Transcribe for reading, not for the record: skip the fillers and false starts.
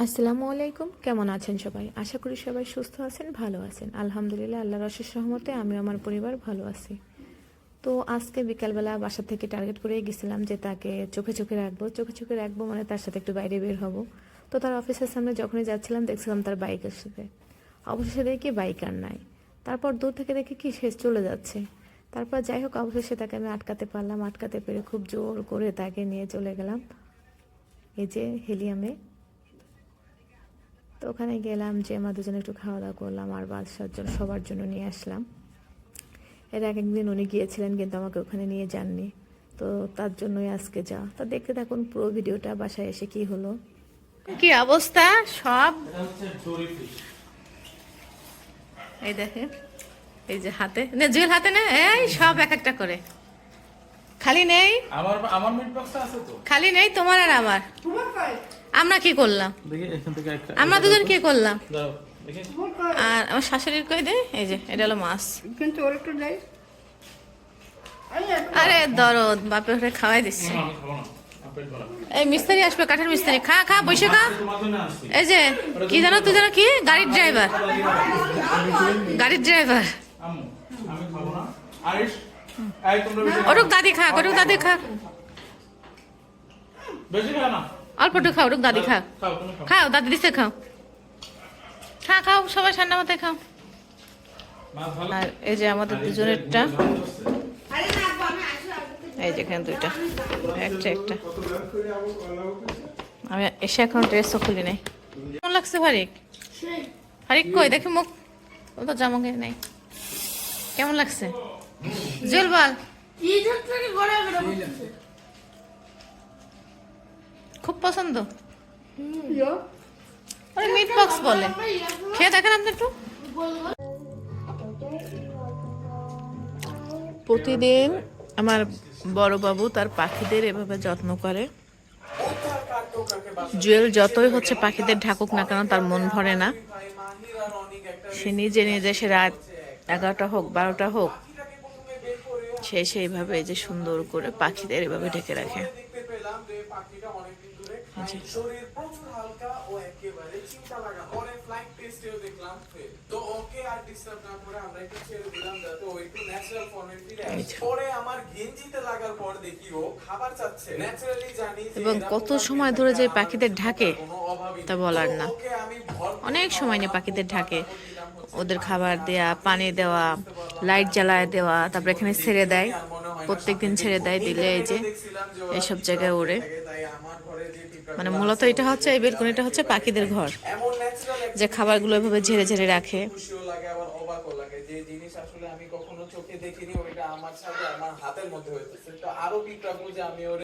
আসসালামু আলাইকুম, কেমন আছেন সবাই? আশা করি সবাই সুস্থ আছেন, ভালো আছেন। আলহামদুলিল্লাহ, আল্লাহর অশেষ রহমতে আমি আমার পরিবার ভালো আছি। তো আজকে বিকালবেলা বাসা থেকে টার্গেট করে গেছিলাম যে তাকে চোখে চোখে রাখবো, চোখে চোখে রাখবো মানে তার সাথে একটু বাইরে বের হব। তো তার অফিসের সামনে যখনই যাচ্ছিলাম দেখছিলাম তার বাইকের সাথে, অবশেষে দেখি বাইক আর নাই। তারপর দূর থেকে দেখি কি সে চলে যাচ্ছে। তারপর যাই হোক, অবশেষে তাকে আমি আটকাতে পারলাম, আটকাতে পেরে খুব জোর করে তাকে নিয়ে চলে গেলাম এই যে হেলিয়ামে। তো ওখানে গেলাম, যে আমরা দুজনে একটু খাওয়া দাওয়া করলাম আর বাসার জন্য সবার জন্য নিয়ে আসলাম। এর এক একদিন উনি গিয়েছিলেন কিন্তু আমাকে ওখানে নিয়ে যাননি, তো তার জন্যই আজকে যা। তা দেখতে থাকুন পুরো ভিডিওটা, বাসায় এসে কি হলো, কি অবস্থা সব। এই দেখে, এই যে হাতে নে, জুয়েল হাতে নে, এই সব এক একটা করে। খালি নেই আমার আমার মিট বক্সটা আছে তো, খালি নেই তোমার আর আমার। আমরা কি করলাম, দেখি এখান থেকে একটা আমরা দুজন কি করলাম। দাও দেখি। আর আমার শাশুড়ির কই দে, এই যে এটা হলো মাছ। কিন্তু ওর একটু দেয়। আরে দরদ বাপে ওরে খাওয়াই দিচ্ছে। আমি খাবো না, আপেল ভরা। এই মিস্ত্রি আসবে, কাঠের মিস্ত্রি, খা খা বসে খা। তোমার জন্য আসছি। এই যে কি জানো, তুই জানো কি, গাড়ির ড্রাইভার, গাড়ির ড্রাইভার। আম্মু আমি খাবো না। আরিশ এই তোমরা বেশি ওরুক দাদি খা, ওরুক দাদি খা, বেশি খাও না। অল্প একটু খাও, ওরুক দাদি খা। খাও তুমি খাও। খাও, দাদি দিছে খাও, খা খাও সবাই ঠান্ডা মাথায় খাও। মাছ ভালো। আর এই যে আমাদের দুজনেরটা, আরে না আব্বু, আমি আসলে এই যে এখানে দুইটা, একটা একটা। আমি এসে এখন ড্রেসও খুলি নাই। কেমন লাগছে ফারিক? ফারিক কই দেখি মুখ, ও তো জামা গায়ে নাই। কেমন লাগছে জুয়েল বল? ইজত থেকে ঘোরাঘুরি করতেছে। খুব পছন্দ। ইয়ো ওরে মিট বক্স বলে, খেয়ে দেখেন আপনি একটু। প্রতিদিন আমার বড় বাবু তার পাখিদের এভাবে যত্ন করে। জুয়েল যতই হচ্ছে পাখিদের ঢাকুক না কেন তার মন ভরে না। সে নিজে নিজে, সে রাত 11টা হোক 12টা হোক, সে সেইভাবে এই যে সুন্দর করে পাখিদের এভাবে ঢেকে রাখে। শরীর প্রচুর হালকা ও একেবারে চিন্তা লাগা অনেক ফ্লাইট টেস্টেও দেখলাম ফেল। তো ওকে আর ডিস্টার্ব না করে আমরা একটু ছেড়ে দিলাম যাতে ও একটু ন্যাচারাল ফর্মে ফিরে আসে। পরে আমার গেঞ্জিতে লাগার পর দেখি ও খাবার চাচ্ছে। ন্যাচারালি জানি যে এবং কত সময় ধরে যে পাখিদের ঢাকে তা বলার না। ওকে আমি অনেক সময় নিয়ে পাখিদের ঢাকে, ওদের খাবার দেয়া, পানি দেওয়া, লাইট জ্বালায় দেওয়া, তারপর এখানে ছেড়ে দেয়, প্রত্যেকদিন ছেড়ে দেয়, দিলে এই যে এইসব জায়গায় ওড়ে। তাই আমার ঘরে যে মানে মূলত এটা হচ্ছে, এই বেলকনিটা হচ্ছে পাখিদের ঘর, এমন ন্যাচারাল যে খাবারগুলো এভাবে ঝেড়ে ঝেড়ে রাখে। খুশিও লাগে আবার অবাকও লাগে যে জিনিস আসলে আমি কখনো চোখে দেখিনি ওইটা আমার সাথে আমার হাতের মধ্যে হইতেছে। তো আরো পিকটা যে আমি ওর